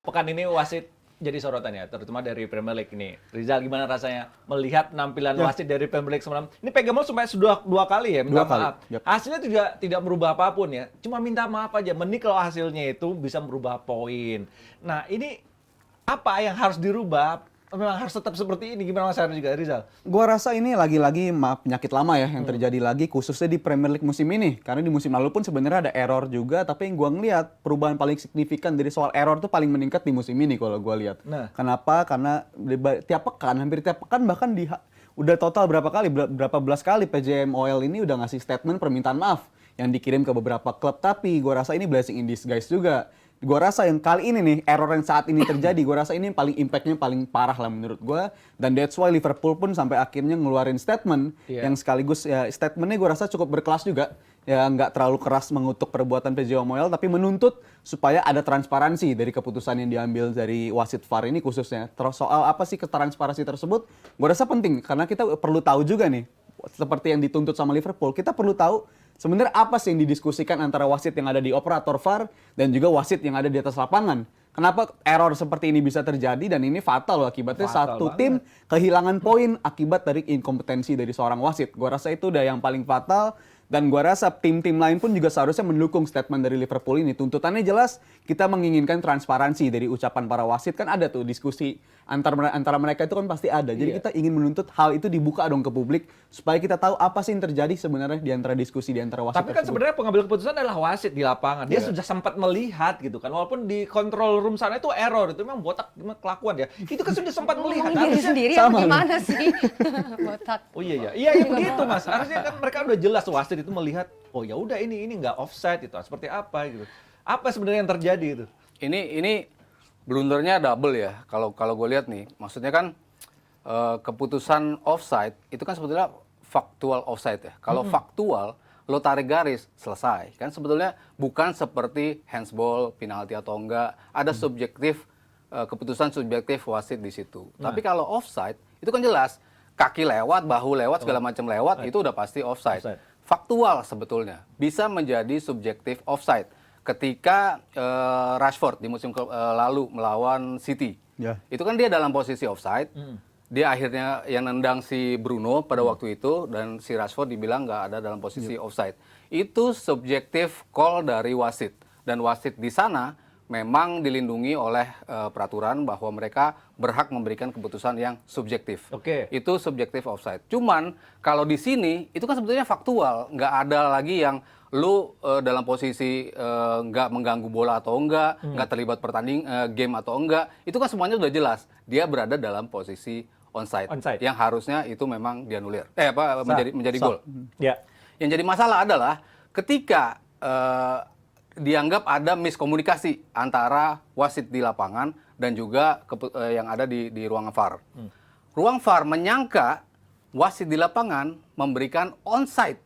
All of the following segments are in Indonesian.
Pekan ini wasit jadi sorotan ya, terutama dari Premier League ini. Rizal, gimana rasanya melihat penampilan wasit dari Premier League semalam? Ini Pegamol sampai sudah dua kali ya minta maaf. Yep. Hasilnya tidak merubah apapun ya, cuma minta maaf aja. Mending kalau hasilnya itu bisa merubah poin. Nah ini apa yang harus dirubah? Memang harus tetap seperti ini. Gimana Mas Ardi juga, Rizal? Gua rasa ini lagi-lagi penyakit lama ya yang terjadi lagi khususnya di Premier League musim ini. Karena di musim lalu pun sebenarnya ada error juga, tapi yang gua ngelihat perubahan paling signifikan dari soal error tuh paling meningkat di musim ini kalau gua lihat. Nah. Kenapa? Karena hampir tiap pekan bahkan udah total berapa belas kali PJMOL ini udah ngasih statement permintaan maaf yang dikirim ke beberapa klub, tapi gua rasa ini blessing in disguise juga. Gue rasa yang kali ini nih, error yang saat ini terjadi, gue rasa ini paling impactnya paling parah lah menurut gue. Dan that's why Liverpool pun sampai akhirnya ngeluarin statement yang sekaligus ya statementnya gue rasa cukup berkelas juga. Ya nggak terlalu keras mengutuk perbuatan PJMOL, tapi menuntut supaya ada transparansi dari keputusan yang diambil dari wasit VAR ini khususnya. Terus soal apa sih transparansi tersebut, gue rasa penting karena kita perlu tahu juga nih, seperti yang dituntut sama Liverpool, kita perlu tahu sebenarnya apa sih yang didiskusikan antara wasit yang ada di operator VAR dan juga wasit yang ada di atas lapangan. Kenapa error seperti ini bisa terjadi dan ini fatal loh akibatnya satu tim kehilangan poin akibat dari inkompetensi dari seorang wasit. Gua rasa itu udah yang paling fatal dan gua rasa tim-tim lain pun juga seharusnya mendukung statement dari Liverpool ini. Tuntutannya jelas, kita menginginkan transparansi dari ucapan para wasit. Kan ada tuh diskusi antara mereka itu kan pasti ada. Jadi kita ingin menuntut hal itu dibuka dong ke publik supaya kita tahu apa sih yang terjadi sebenarnya di antara diskusi di antara wasit. Tapi kan sebenarnya pengambil keputusan adalah wasit di lapangan. Dia sudah sempat melihat gitu kan. Walaupun di control room sana itu error, itu memang botak kelakuan ya. Itu kan sudah sempat melihat. Diri sendiri apa gimana sih? Botak. Oh iya ya. Iya begitu Mas. Harusnya kan mereka udah jelas wasit itu melihat, oh ya udah ini nggak offside itu seperti apa gitu. Apa sebenarnya yang terjadi itu? Ini blundernya double ya. Kalau gue lihat nih, maksudnya kan keputusan offside itu kan sebetulnya faktual offside ya. Kalau faktual lo tarik garis selesai. Kan sebetulnya bukan seperti handsball, penalti atau enggak. Ada subjektif keputusan subjektif wasit di situ. Tapi kalau offside itu kan jelas kaki lewat, bahu lewat, segala macam lewat itu udah pasti offside. Faktual sebetulnya bisa menjadi subjektif offside. Ketika Rashford di musim lalu melawan City, itu kan dia dalam posisi offside. Dia akhirnya yang nendang si Bruno pada waktu itu dan si Rashford dibilang nggak ada dalam posisi offside. Itu subjektif call dari wasit dan wasit di sana memang dilindungi oleh peraturan bahwa mereka berhak memberikan keputusan yang subjektif. Itu subjektif offside. Cuman kalau di sini itu kan sebetulnya faktual, nggak ada lagi yang lu dalam posisi nggak mengganggu bola atau nggak terlibat game atau enggak. Itu kan semuanya udah jelas. Dia berada dalam posisi onside. Yang harusnya itu memang dianulir. Menjadi gol. Yang jadi masalah adalah ketika dianggap ada miskomunikasi antara wasit di lapangan dan juga yang ada di ruang VAR. Ruang VAR menyangka wasit di lapangan memberikan onside.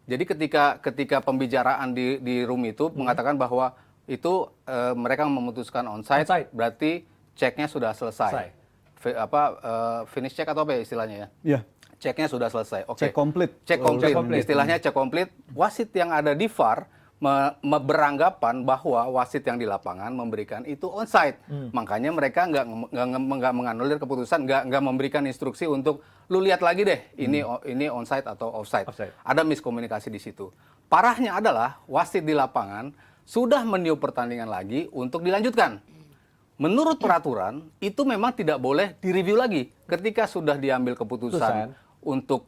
Jadi ketika pembicaraan di room itu mengatakan bahwa itu mereka memutuskan onside, berarti ceknya sudah selesai. Finish check atau apa ya istilahnya ya? Iya. Ceknya sudah selesai. Cek komplit. Cek komplit. Istilahnya cek komplit. Wasit yang ada di VAR beranggapan bahwa wasit yang di lapangan memberikan itu onside. Makanya mereka nggak menganulir keputusan, nggak memberikan instruksi untuk lu lihat lagi deh ini onside atau offside. Ada miskomunikasi di situ. Parahnya adalah wasit di lapangan sudah meniup pertandingan lagi untuk dilanjutkan. Menurut peraturan itu memang tidak boleh direview lagi. Ketika sudah diambil keputusan untuk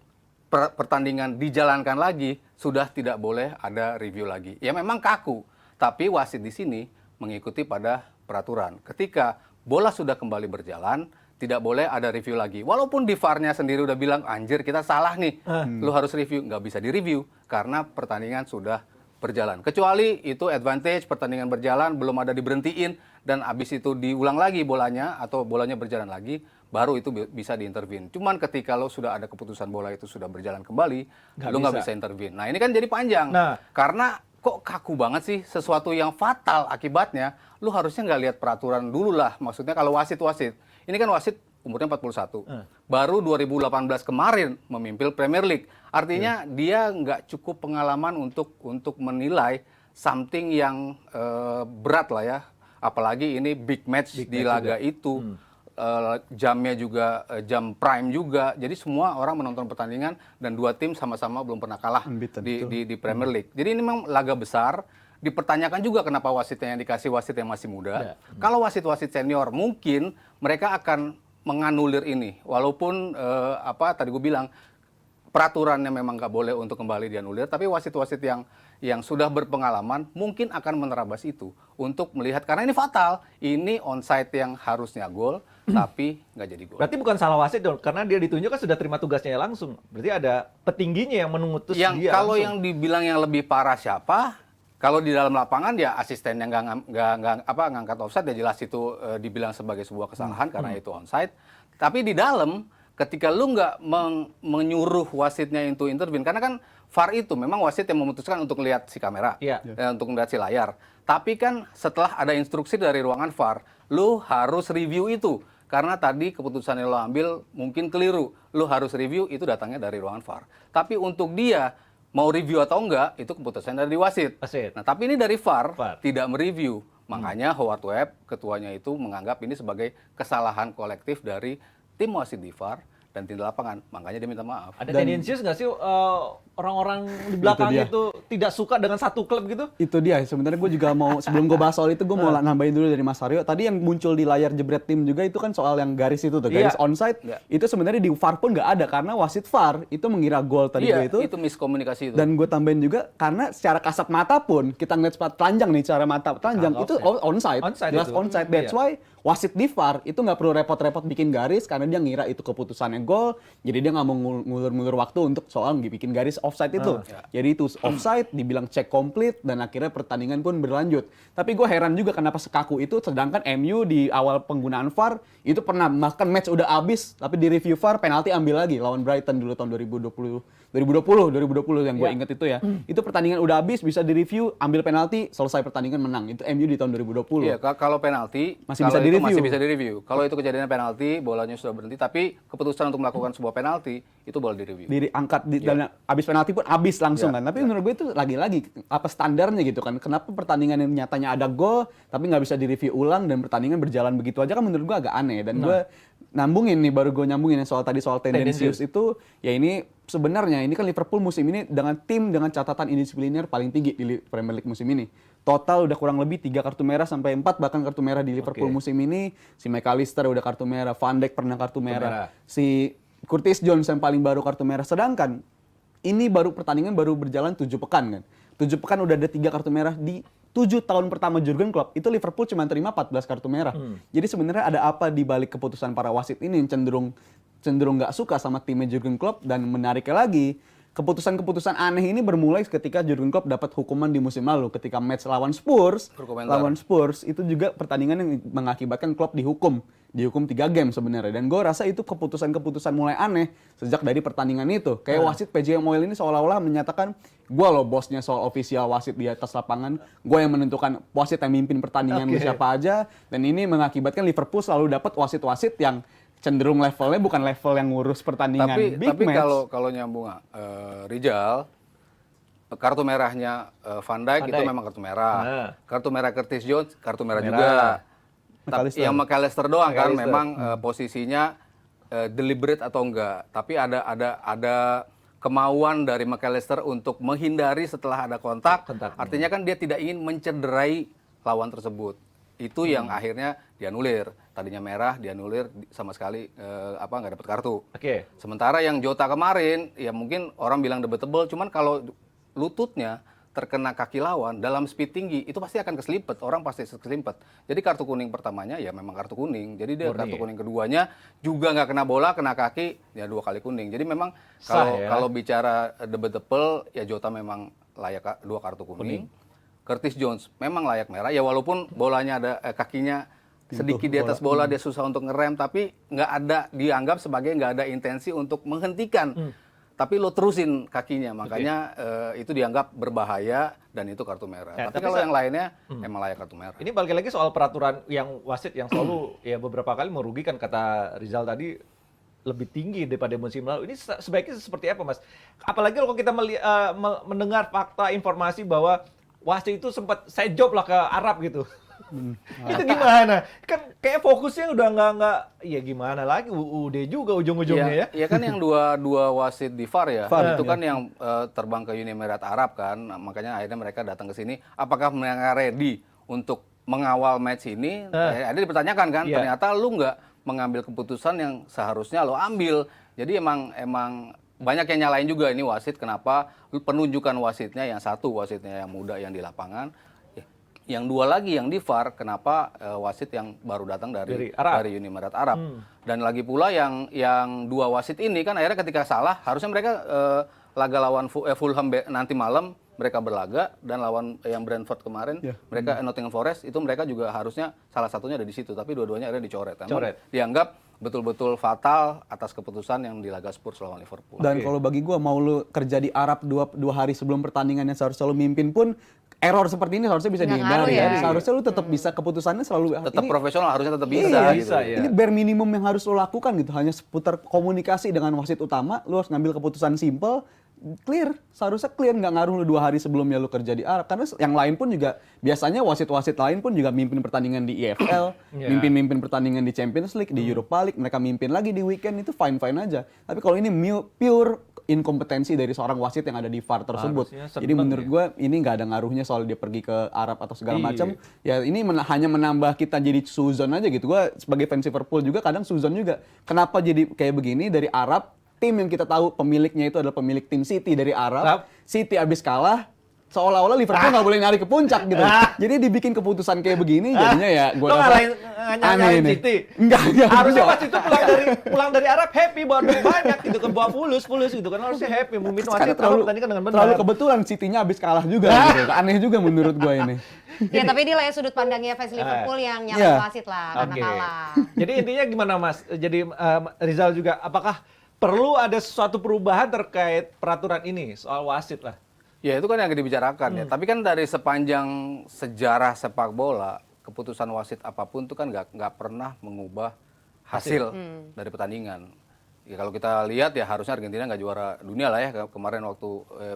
pertandingan dijalankan lagi, sudah tidak boleh ada review lagi. Ya memang kaku, tapi wasit di sini mengikuti pada peraturan. Ketika bola sudah kembali berjalan, tidak boleh ada review lagi. Walaupun di VAR-nya sendiri udah bilang, anjir kita salah nih, lu harus review. Nggak bisa direview, karena pertandingan sudah berjalan. Kecuali itu advantage, pertandingan berjalan, belum ada diberhentiin, dan abis itu diulang lagi bolanya, atau bolanya berjalan lagi, baru itu bisa diintervene. Cuman ketika lo sudah ada keputusan bola itu sudah berjalan kembali, lo nggak bisa intervene. Nah ini kan jadi panjang. Karena kok kaku banget sih, sesuatu yang fatal akibatnya, lo harusnya nggak lihat peraturan dulu lah. Maksudnya kalau wasit-wasit, ini kan wasit umurnya 41. Baru 2018 kemarin memimpin Premier League. Artinya dia nggak cukup pengalaman untuk menilai something yang berat lah ya. apalagi ini big match di laga itu. Jamnya juga jam prime juga, jadi semua orang menonton pertandingan dan dua tim sama-sama belum pernah kalah Unbeaten, di Premier League. Jadi ini memang laga besar. Dipertanyakan juga kenapa wasitnya yang dikasih wasit yang masih muda. Kalau wasit-wasit senior mungkin mereka akan menganulir ini, walaupun tadi gue bilang peraturannya memang nggak boleh untuk kembali dianulir, tapi wasit-wasit yang sudah berpengalaman mungkin akan menerabas itu untuk melihat, karena ini fatal, ini onside yang harusnya gol tapi nggak jadi gol. Berarti bukan salah wasit dong, karena dia ditunjuk kan sudah terima tugasnya langsung. Berarti ada petingginya yang mengutus dia Kalau langsung. yang dibilang yang lebih parah siapa? Kalau di dalam lapangan ya asisten yang nggak ngangkat offside ya jelas itu dibilang sebagai sebuah kesalahan karena itu onside. Tapi di dalam ketika lu nggak menyuruh wasitnya itu intervene, karena kan VAR itu memang wasit yang memutuskan untuk lihat si kamera, untuk melihat si layar. Tapi kan setelah ada instruksi dari ruangan VAR, lu harus review itu. Karena tadi keputusan yang lo ambil mungkin keliru. Lu harus review, itu datangnya dari ruangan VAR. Tapi untuk dia mau review atau enggak, itu keputusan dari wasit. Nah, tapi ini dari VAR. Tidak mereview. Makanya Howard Webb, ketuanya itu menganggap ini sebagai kesalahan kolektif dari tim wasit di VAR dan tim di lapangan. Makanya dia minta maaf. Ada tendensius nggak sih orang-orang di belakang itu tidak suka dengan satu klub gitu? Itu dia, sebenarnya gue juga mau, sebelum gue bahas soal itu, gue mau nambahin dulu dari Mas Aryo. Tadi yang muncul di layar jebret tim juga itu kan soal yang garis itu tuh, garis onside. Itu sebenarnya di VAR pun nggak ada, karena wasit VAR itu mengira gol tadi itu miskomunikasi itu. Dan gue tambahin juga, karena secara kasat mata pun, kita ngeliat sepat telanjang nih, cara mata telanjang, itu onside. Jelas onside. That's why wasit di VAR itu nggak perlu repot-repot bikin garis, karena dia ngira itu keputusannya gol, jadi dia nggak mau ngulur-ngulur waktu untuk soal bikin garis offside itu. Jadi itu offside, dibilang cek komplit, dan akhirnya pertandingan pun berlanjut. Tapi gue heran juga kenapa sekaku itu, sedangkan MU di awal penggunaan VAR itu pernah, bahkan match udah habis, tapi di review VAR penalti ambil lagi lawan Brighton dulu tahun 2020 yang gue inget itu ya. Itu pertandingan udah habis, bisa di review, ambil penalti, selesai pertandingan menang. Itu MU di tahun 2020. Iya, kalau penalti masih bisa di-review. Masih bisa di-review. Kalau itu kejadiannya penalti, bolanya sudah berhenti, tapi keputusan untuk melakukan sebuah penalti itu boleh di-review. Diangkat dan habis penalti pun habis langsung kan. Tapi menurut gue itu lagi-lagi apa standarnya gitu kan. Kenapa pertandingan yang nyatanya ada gol tapi nggak bisa di-review ulang dan pertandingan berjalan begitu aja, kan menurut gue agak aneh. Dan gue nyambungin soal tendensius itu, ya ini sebenarnya ini kan Liverpool musim ini dengan tim dengan catatan indisipliner paling tinggi di Premier League musim ini. Total udah kurang lebih 3 kartu merah sampai 4 bahkan kartu merah di Liverpool musim ini. Si McAllister udah kartu merah, Van Dijk pernah kartu merah. Si Curtis Jones yang paling baru kartu merah. Sedangkan ini pertandingan baru berjalan 7 pekan kan. 7 pekan udah ada 3 kartu merah di 7 tahun pertama Jurgen Klopp. Itu Liverpool cuma terima 14 kartu merah. Jadi sebenarnya ada apa di balik keputusan para wasit ini yang cenderung nggak suka sama timnya Jurgen Klopp. Dan menariknya lagi, keputusan-keputusan aneh ini bermulai ketika Jurgen Klopp dapat hukuman di musim lalu ketika match lawan Spurs itu juga pertandingan yang mengakibatkan Klopp dihukum 3 game sebenarnya. Dan gue rasa itu keputusan-keputusan mulai aneh sejak dari pertandingan itu. Kayak wasit PJM Oil ini seolah-olah menyatakan, gue loh bosnya soal official wasit di atas lapangan, gue yang menentukan wasit yang mimpin pertandingan siapa aja. Dan ini mengakibatkan Liverpool selalu dapat wasit-wasit yang cenderung levelnya bukan level yang ngurus pertandingan big match. Tapi kalau nyambung Rijal, kartu merahnya Van Dijk itu memang kartu merah. Kartu merah Curtis Jones kartu merah juga. Tapi yang McAllister doang kan memang posisinya deliberate atau enggak. Tapi ada kemauan dari McAllister untuk menghindari setelah ada kontak. Artinya kan dia tidak ingin mencederai lawan tersebut. Itu yang akhirnya dianulir. Tadinya merah, dianulir sama sekali nggak dapat kartu. Sementara yang Jota kemarin, ya mungkin orang bilang debatable, cuman kalau lututnya terkena kaki lawan dalam speed tinggi, itu pasti akan keselipet. Orang pasti keselipet. Jadi kartu kuning pertamanya ya memang kartu kuning. Jadi dia kartu kuning keduanya juga nggak kena bola, kena kaki, ya 2 kali kuning. Jadi memang kalau bicara debatable, ya Jota memang layak 2 kartu kuning. Curtis Jones memang layak merah, ya walaupun bolanya ada kakinya sedikit di atas bola, dia susah untuk ngerem, tapi dianggap sebagai nggak ada intensi untuk menghentikan. Tapi lo terusin kakinya, makanya itu dianggap berbahaya dan itu kartu merah. Tapi kalau yang lainnya emang layak kartu merah. Ini balik lagi soal peraturan yang wasit yang selalu ya beberapa kali merugikan, kata Rizal tadi lebih tinggi daripada musim lalu. Ini sebaiknya seperti apa, Mas? Apalagi kalau kita mendengar fakta informasi bahwa wasit itu sempat saya job lah ke Arab gitu. Itu gimana? Kan kayak fokusnya udah nggak, ya gimana lagi, UUD juga ujung-ujungnya ya. Iya kan yang dua wasit di VAR ya, VAR, itu kan yang terbang ke Uni Emirat Arab kan, makanya akhirnya mereka datang ke sini. Apakah mereka ready untuk mengawal match ini? Ada dipertanyakan kan, Iya. ternyata lu nggak mengambil keputusan yang seharusnya lo ambil. Jadi emang banyak yang nyalain juga ini wasit, kenapa penunjukan wasitnya yang satu wasitnya yang muda yang di lapangan, yang dua lagi yang di VAR, kenapa wasit yang baru datang dari Uni Emirat Arab. Dan lagi pula yang dua wasit ini kan akhirnya ketika salah harusnya mereka laga lawan Fulham nanti malam mereka berlaga, dan lawan yang Brentford kemarin mereka Nottingham Forest itu mereka juga harusnya salah satunya ada di situ, tapi dua-duanya akhirnya dicoret. Dianggap betul-betul fatal atas keputusan yang di laga Spurs lawan Liverpool. Dan kalau bagi gue, mau lu kerja di Arab dua hari sebelum pertandingan yang seharusnya lu mimpin pun, error seperti ini harusnya bisa Nggak dihindari. ngaruh ya. Seharusnya lu tetap bisa, keputusannya selalu Tetap profesional, harusnya tetap bisa. Iya, gitu. bisa, ya. Ini bare minimum yang harus lo lakukan gitu. Hanya seputar komunikasi dengan wasit utama, lu harus ngambil keputusan simple, clear. Seharusnya clear, nggak ngaruh lu 2 hari sebelumnya lu kerja di Arab. Karena yang lain pun juga, biasanya wasit-wasit lain pun juga mimpin pertandingan di EFL, mimpin pertandingan di Champions League, di Europa League, mereka mimpin lagi di weekend, itu fine-fine aja. Tapi kalau ini pure inkompetensi dari seorang wasit yang ada di VAR tersebut. Jadi menurut gue ini nggak ada ngaruhnya soal dia pergi ke Arab atau segala macam. Ya ini hanya menambah kita jadi suzon aja gitu. Gue sebagai fans Liverpool juga kadang suzon juga. Kenapa jadi kayak begini dari Arab? Tim yang kita tahu pemiliknya itu adalah pemilik tim City dari Arab. City abis kalah, seolah-olah Liverpool nggak boleh narik ke puncak gitu. Jadi dibikin keputusan kayak begini, jadinya ya gue rasa aneh ini. Enggak. Harusnya waktu itu pulang dari Arab happy bawa duit banyak gitu kan, bawa fulus gitu kan, harusnya happy memimpin wasit pertandingan dengan benar. Terlalu kebetulan City-nya abis kalah juga gitu. Aneh juga menurut gue ini. Ya tapi inilah ya sudut pandangnya fans Liverpool yang nyalain wasit lah karena kalah. Jadi intinya gimana Mas? Jadi Rizal juga, apakah perlu ada sesuatu perubahan terkait peraturan ini soal wasit lah? Ya itu kan yang dibicarakan ya. Tapi kan dari sepanjang sejarah sepak bola, keputusan wasit apapun itu kan nggak pernah mengubah hasil dari pertandingan. Ya kalau kita lihat ya harusnya Argentina nggak juara dunia lah ya kemarin waktu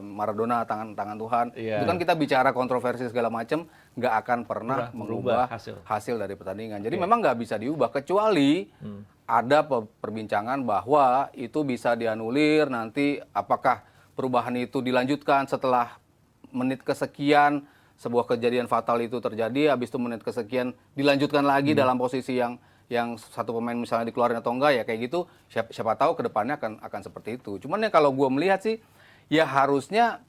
Maradona tangan Tuhan. Itu kan kita bicara kontroversi segala macam, nggak akan pernah mengubah hasil dari pertandingan. Jadi memang nggak bisa diubah kecuali ada perbincangan bahwa itu bisa dianulir nanti, apakah perubahan itu dilanjutkan setelah menit kesekian sebuah kejadian fatal itu terjadi, habis itu menit kesekian dilanjutkan lagi dalam posisi yang satu pemain misalnya dikeluarin atau enggak, ya kayak gitu siapa tahu kedepannya akan seperti itu. Cuman ya kalau gue melihat sih ya harusnya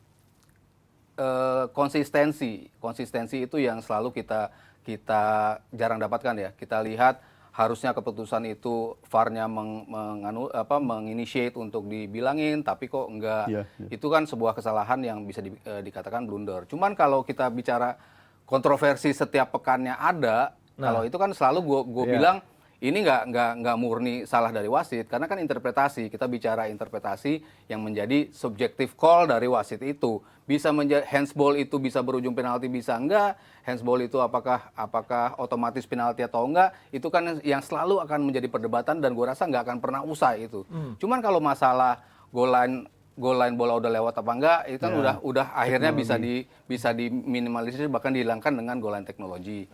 konsistensi itu yang selalu kita jarang dapatkan ya. Kita lihat harusnya keputusan itu VAR-nya menginitiate untuk dibilangin, tapi kok enggak. Itu kan sebuah kesalahan yang bisa dikatakan blunder. Cuman kalau kita bicara kontroversi setiap pekannya ada, kalau itu kan selalu gue bilang ini nggak murni salah dari wasit, karena kan interpretasi. Kita bicara interpretasi yang menjadi subjective call dari wasit itu. Bisa menjadi handsball itu bisa berujung penalti, bisa enggak. Handsball itu apakah otomatis penalti atau enggak, itu kan yang selalu akan menjadi perdebatan dan gue rasa nggak akan pernah usai itu. Cuman kalau masalah goal line bola udah lewat apa enggak, itu kan udah akhirnya bisa diminimalisir, bahkan dihilangkan dengan goal line teknologi.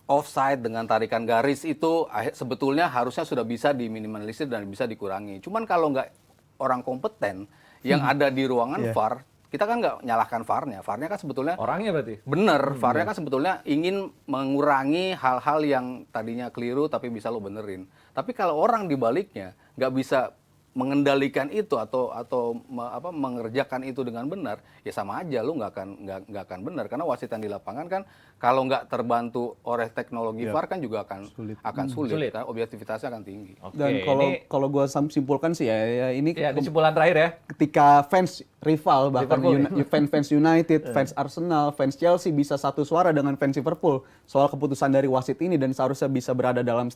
Offside dengan tarikan garis itu sebetulnya harusnya sudah bisa diminimalisir dan bisa dikurangi. Cuman kalau nggak orang kompeten yang ada di ruangan VAR, kita kan nggak nyalahkan VAR-nya. VAR-nya kan sebetulnya orangnya berarti. Bener, VAR-nya kan sebetulnya ingin mengurangi hal-hal yang tadinya keliru tapi bisa lo benerin. Tapi kalau orang di baliknya nggak bisa mengendalikan itu atau mengerjakan itu dengan benar, ya sama aja lu nggak akan benar, karena wasit yang di lapangan kan kalau nggak terbantu oleh teknologi VAR kan juga akan sulit. Kan? Objektivitasnya akan tinggi. Dan kalau gue simpulkan sih ya ini kesimpulan terakhir ya. Ketika fans rival, bahkan fans United, fans Arsenal, fans Chelsea bisa satu suara dengan fans Liverpool soal keputusan dari wasit ini dan seharusnya bisa berada dalam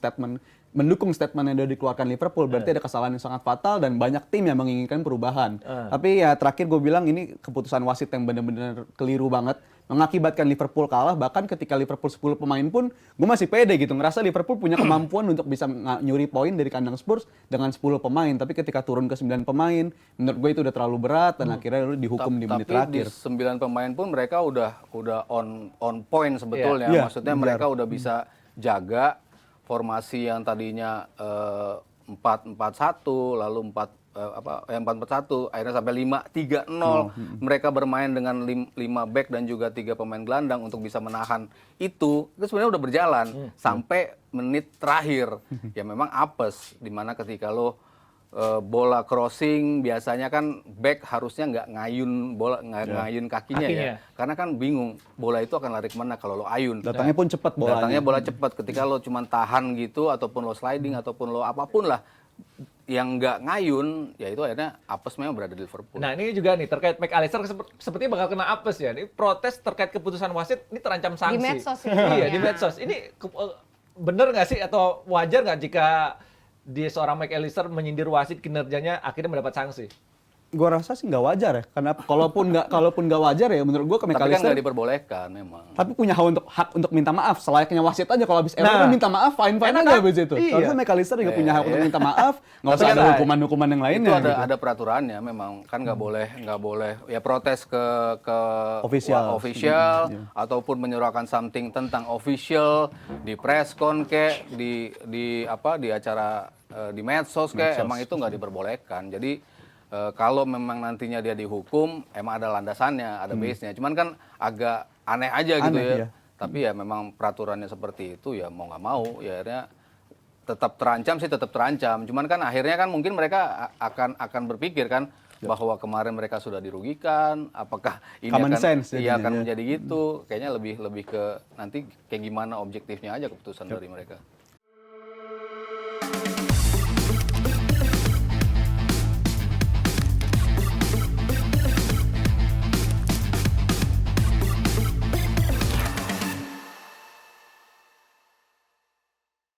mendukung statement yang sudah dikeluarkan Liverpool, berarti ada kesalahan yang sangat fatal dan banyak tim yang menginginkan perubahan. Tapi ya terakhir gue bilang ini keputusan wasit yang benar-benar keliru banget. mengakibatkan Liverpool kalah. Bahkan ketika Liverpool 10 pemain pun gue masih pede gitu, ngerasa Liverpool punya kemampuan untuk bisa nyuri poin dari kandang Spurs dengan 10 pemain. Tapi ketika turun ke 9 pemain, menurut gue itu udah terlalu berat dan akhirnya lu dihukum di menit Tapi di terakhir. 9 pemain pun mereka udah on point sebetulnya. Iya, Maksudnya benar. mereka udah bisa jaga formasi yang tadinya 4-4-1 lalu 4-4-1 akhirnya sampai 5-3-0. Mereka bermain dengan 5 back dan juga 3 pemain gelandang untuk bisa menahan itu sebenarnya udah berjalan sampai menit terakhir. Ya memang apes dimana ketika lo bola crossing biasanya kan back harusnya nggak ngayun bola, ngayun kakinya ya, karena kan bingung bola itu akan lari kemana kalau lo ayun. Datangnya pun cepat bolanya. Datangnya bola cepat. Ketika lo cuma tahan gitu ataupun lo sliding ataupun lo apapun lah yang nggak ngayun, ya itu akhirnya apes memang berada di Liverpool. Nah ini juga nih terkait McAllister sepertinya bakal kena apes ya. Ini protes terkait keputusan wasit ini terancam sanksi. Di medsos ini Iya ya. di medsos. Ini bener nggak sih atau wajar nggak jika seorang McAllister menyindir wasit kinerjanya akhirnya mendapat sanksi? Gue rasa sih nggak wajar ya, karena kalaupun nggak wajar ya menurut gue ke Tapi kan McAllister. nggak diperbolehkan memang. Tapi punya hak untuk minta maaf, selayaknya wasit aja kalau habis error Nah. kan minta maaf, fine Enak aja kan? habis itu. Iya. Harusnya McAllister juga punya hak untuk minta maaf, nggak usah Tapi ada kan hukuman-hukuman yang lainnya. Itu gitu. ada peraturannya memang kan nggak boleh ya protes ke Official. ataupun menyuarakan something tentang official di press con ke di acara di medsos ke emang itu nggak diperbolehkan. Jadi kalau memang nantinya dia dihukum emang ada landasannya, ada base-nya. Cuman kan agak aneh aja gitu Aneh, ya. iya. Tapi ya memang peraturannya seperti itu ya mau nggak mau ya akhirnya tetap terancam. Cuman kan akhirnya kan mungkin mereka akan berpikir kan bahwa kemarin mereka sudah dirugikan, apakah ini Common sense iya jadinya, akan ya. menjadi gitu. Kayaknya lebih ke nanti kayak gimana objektifnya aja keputusan dari mereka.